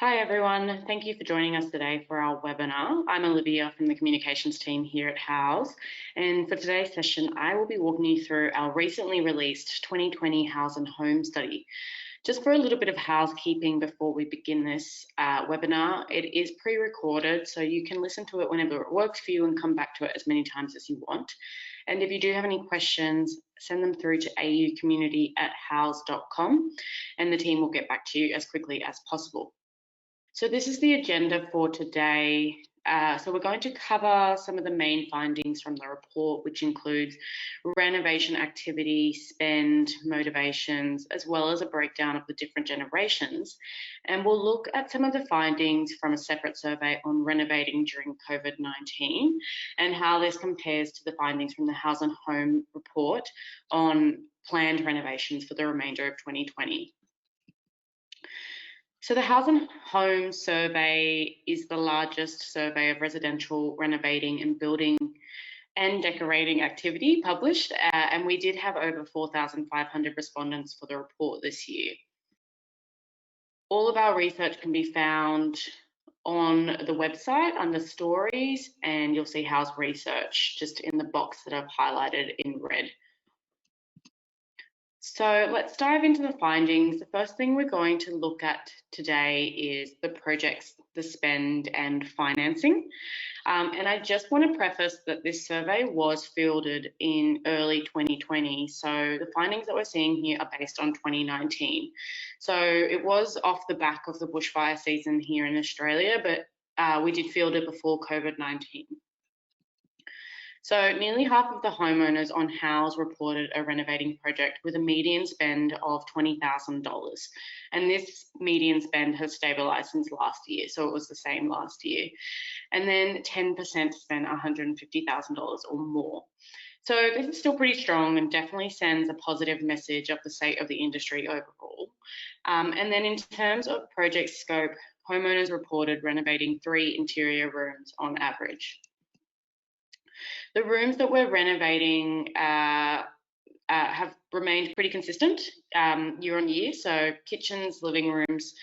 Hi everyone, thank you for joining us today for our webinar. I'm Olivia from the communications team here at Houzz, and for today's session I will be walking you through our recently released 2020 Houzz Home Study. Just for a little bit of housekeeping before we begin this webinar, it is pre-recorded so you can listen to it whenever it works for you and come back to it as many times as you want. And if you do have any questions, send them through to aucommunity@houzz.com and the team will get back to you as quickly as possible. So this is the agenda for today. So we're going to cover some of the main findings from the report, which includes renovation activity, spend, motivations, as well as a breakdown of the different generations. And we'll look at some of the findings from a separate survey on renovating during COVID-19 and how this compares to the findings from the Houzz Home report on planned renovations for the remainder of 2020. So the Houzz Home survey is the largest survey of residential renovating and building and decorating activity published, and we did have over 4,500 respondents for the report this year. All of our research can be found on the website under stories, and you'll see Houzz research just in the box that I've highlighted in red. So let's dive into the findings. The first thing we're going to look at today is the projects, the spend and financing. And I just want to preface that this survey was fielded in early 2020. So the findings that we're seeing here are based on 2019. So it was off the back of the bushfire season here in Australia, but we did field it before COVID-19. So nearly half of the homeowners on Houzz reported a renovating project with a median spend of $20,000. And this median spend has stabilised since last year, so it was the same last year. And then 10% spent $150,000 or more. So this is still pretty strong and definitely sends a positive message of the state of the industry overall. And then in terms of project scope, homeowners reported renovating 3 interior rooms on average. The rooms that we're renovating have remained pretty consistent year on year. So kitchens, living rooms,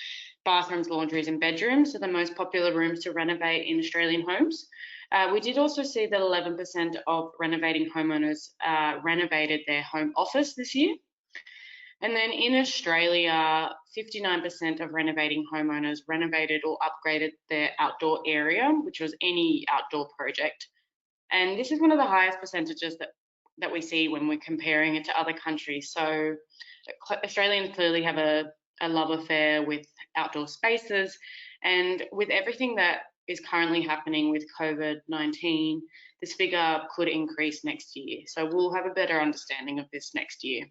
bathrooms, laundries and bedrooms are the most popular rooms to renovate in Australian homes. We did also see that 11% of renovating homeowners renovated their home office this year. And then in Australia, 59% of renovating homeowners renovated or upgraded their outdoor area, which was any outdoor project. And this is one of the highest percentages that we see when we're comparing it to other countries. So Australians clearly have a love affair with outdoor spaces, and with everything that is currently happening with COVID-19, this figure could increase next year. So we'll have a better understanding of this next year.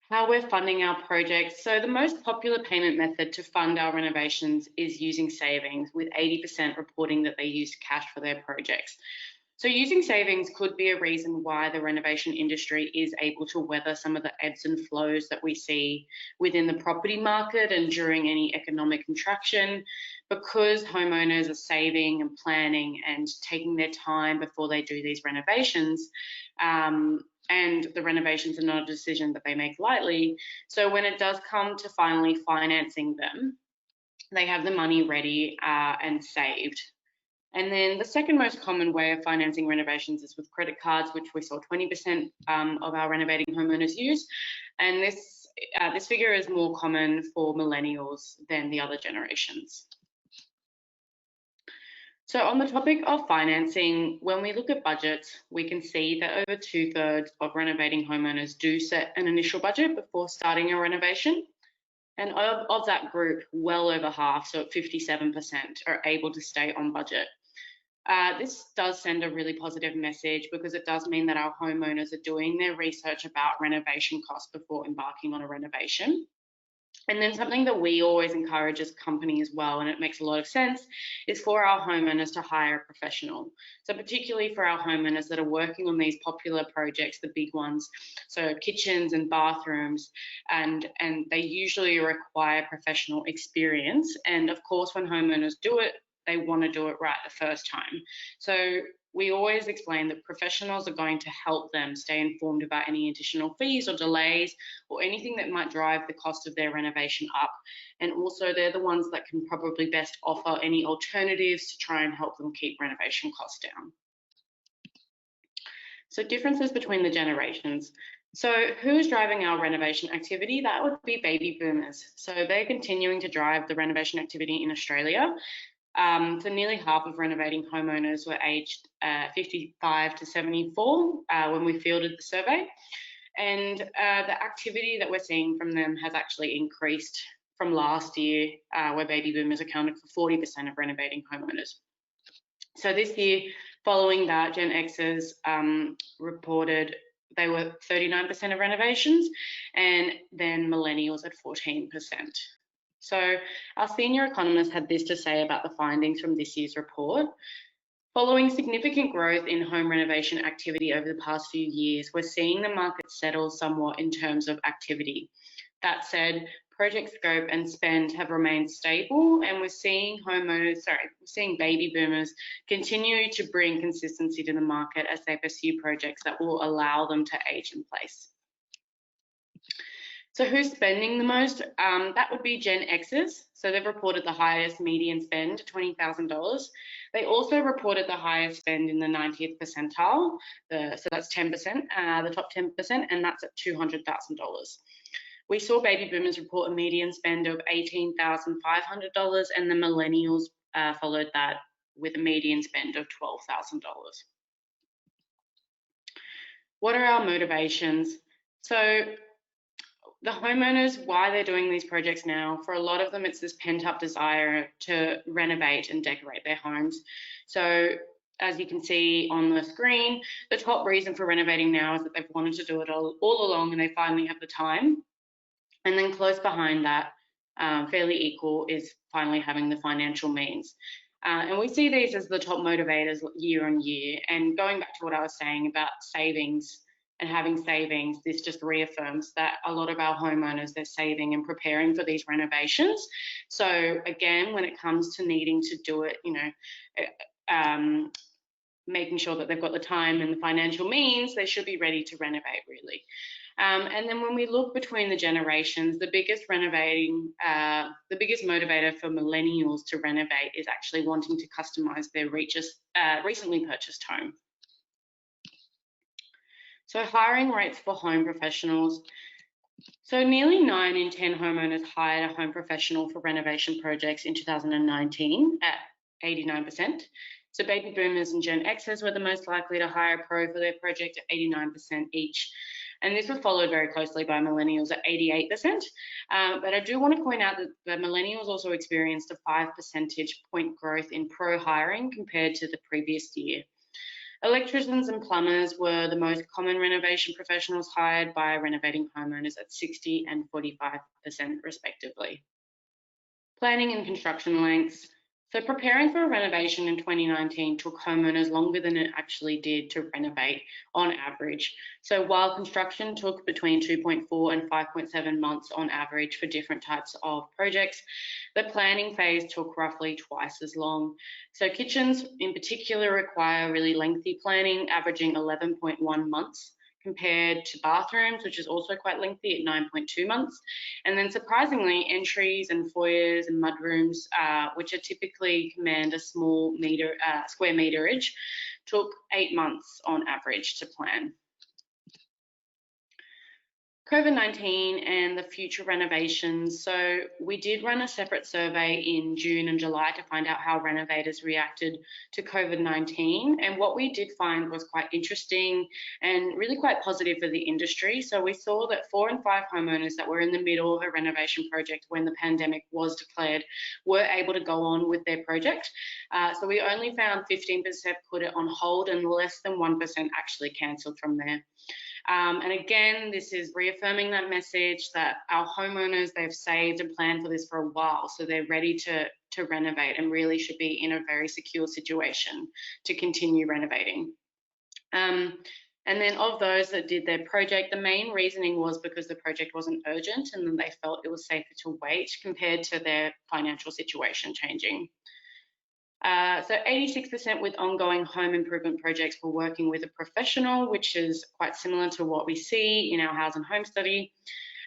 How we're funding our projects. So the most popular payment method to fund our renovations is using savings, with 80% reporting that they use cash for their projects. So using savings could be a reason why the renovation industry is able to weather some of the ebbs and flows that we see within the property market and during any economic contraction, because homeowners are saving and planning and taking their time before they do these renovations. And the renovations are not a decision that they make lightly. So when it does come to finally financing them, they have the money ready and saved. And then the second most common way of financing renovations is with credit cards, which we saw 20% of our renovating homeowners use. And this figure is more common for millennials than the other generations. So on the topic of financing, when we look at budgets, we can see that over 2/3 of renovating homeowners do set an initial budget before starting a renovation. And of that group, well over half, so 57%, are able to stay on budget. This does send a really positive message because it does mean that our homeowners are doing their research about renovation costs before embarking on a renovation. And then something that we always encourage as a company as well, and it makes a lot of sense, is for our homeowners to hire a professional. So particularly for our homeowners that are working on these popular projects, the big ones, so kitchens and bathrooms, and they usually require professional experience. And of course, when homeowners do it, they want to do it right the first time. So we always explain that professionals are going to help them stay informed about any additional fees or delays or anything that might drive the cost of their renovation up. And also they're the ones that can probably best offer any alternatives to try and help them keep renovation costs down. So differences between the generations. So who's driving our renovation activity? That would be baby boomers. So they're continuing to drive the renovation activity in Australia. So nearly half of renovating homeowners were aged 55 to 74 when we fielded the survey. And the activity that we're seeing from them has actually increased from last year, where baby boomers accounted for 40% of renovating homeowners. So this year, following that, Gen Xers reported they were 39% of renovations, and then millennials at 14%. So our senior economist had this to say about the findings from this year's report. Following significant growth in home renovation activity over the past few years, we're seeing the market settle somewhat in terms of activity. That said, project scope and spend have remained stable, and we're seeing baby boomers continue to bring consistency to the market as they pursue projects that will allow them to age in place. So who's spending the most? That would be Gen Xers. So they've reported the highest median spend, $20,000. They also reported the highest spend in the 90th percentile. So that's 10%, the top 10%, and that's at $200,000. We saw baby boomers report a median spend of $18,500, and the millennials followed that with a median spend of $12,000. What are our motivations? So the homeowners, why they're doing these projects now, for a lot of them, it's this pent-up desire to renovate and decorate their homes. So as you can see on the screen, the top reason for renovating now is that they've wanted to do it all along and they finally have the time. And then close behind that, fairly equal, is finally having the financial means. And we see these as the top motivators year on year. And going back to what I was saying about savings and having savings, this just reaffirms that a lot of our homeowners, they're saving and preparing for these renovations. So again, when it comes to needing to do it, making sure that they've got the time and the financial means, they should be ready to renovate, really. And then when we look between the generations, the biggest motivator for millennials to renovate is actually wanting to customize their recently purchased home. So hiring rates for home professionals. So nearly 9 in 10 homeowners hired a home professional for renovation projects in 2019 at 89%. So baby boomers and Gen Xers were the most likely to hire a pro for their project at 89% each. And this was followed very closely by millennials at 88%. But I do want to point out that the millennials also experienced a 5 percentage point growth in pro hiring compared to the previous year. Electricians and plumbers were the most common renovation professionals hired by renovating homeowners at 60 and 45% respectively. Planning and construction lengths. So preparing for a renovation in 2019 took homeowners longer than it actually did to renovate on average. So while construction took between 2.4 and 5.7 months on average for different types of projects, the planning phase took roughly twice as long. So kitchens in particular require really lengthy planning, averaging 11.1 months, compared to bathrooms, which is also quite lengthy at 9.2 months. And then surprisingly, entries and foyers and mudrooms, which are typically command a small square meterage, took 8 months on average to plan. COVID-19 and the future renovations. So we did run a separate survey in June and July to find out how renovators reacted to COVID-19. And what we did find was quite interesting and really quite positive for the industry. So we saw that 4 in 5 homeowners that were in the middle of a renovation project when the pandemic was declared were able to go on with their project. So we only found 15% put it on hold and less than 1% actually cancelled from there. And again, this is reaffirming that message that our homeowners, they've saved and planned for this for a while, so they're ready to renovate and really should be in a very secure situation to continue renovating. And then of those that did their project, the main reasoning was because the project wasn't urgent and then they felt it was safer to wait compared to their financial situation changing. So 86% with ongoing home improvement projects were working with a professional, which is quite similar to what we see in our Houzz Home Study.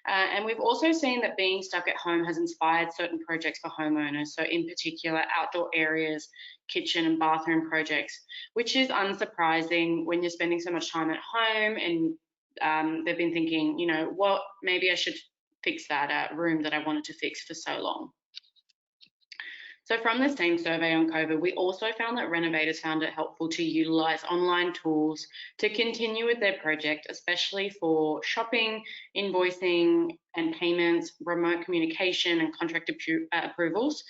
And we've also seen that being stuck at home has inspired certain projects for homeowners. So in particular, outdoor areas, kitchen and bathroom projects, which is unsurprising when you're spending so much time at home and they've been thinking, you know, what, maybe I should fix that room that I wanted to fix for so long. So from the same survey on COVID, we also found that renovators found it helpful to utilise online tools to continue with their project, especially for shopping, invoicing and payments, remote communication and contract approvals,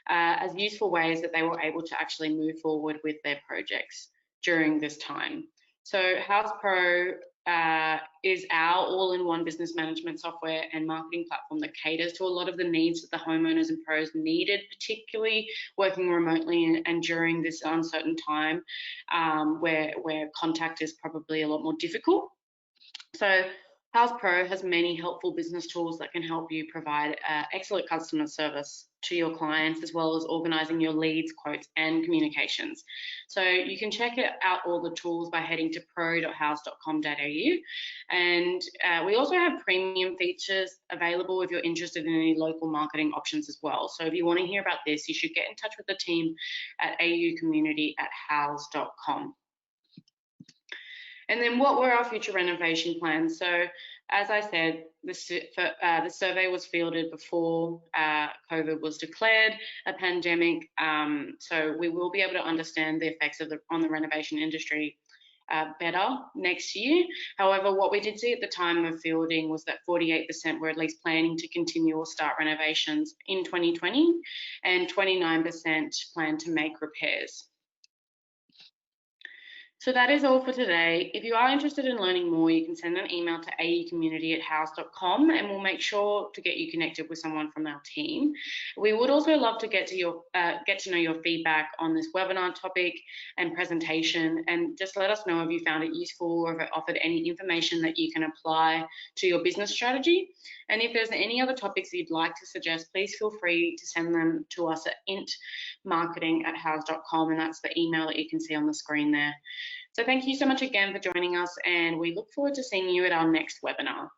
as useful ways that they were able to actually move forward with their projects during this time. So Houzz Pro is our all-in-one business management software and marketing platform that caters to a lot of the needs that the homeowners and pros needed, particularly working remotely and during this uncertain time where contact is probably a lot more difficult. So Houzz Pro has many helpful business tools that can help you provide excellent customer service to your clients, as well as organising your leads, quotes, and communications. So you can check out all the tools by heading to pro.houzz.com.au. And we also have premium features available if you're interested in any local marketing options as well. So if you want to hear about this, you should get in touch with the team at aucommunity@houzz.com. And then what were our future renovation plans? So as I said, the survey was fielded before COVID was declared a pandemic. So we will be able to understand the effects on the renovation industry better next year. However, what we did see at the time of fielding was that 48% were at least planning to continue or start renovations in 2020, and 29% plan to make repairs. So that is all for today. If you are interested in learning more, you can send an email to aucommunity@houzz.com and we'll make sure to get you connected with someone from our team. We would also love to get to know your feedback on this webinar topic and presentation, and just let us know if you found it useful or if it offered any information that you can apply to your business strategy. And if there's any other topics you'd like to suggest, please feel free to send them to us at intmarketing@houzz.com, and that's the email that you can see on the screen there. So thank you so much again for joining us, and we look forward to seeing you at our next webinar.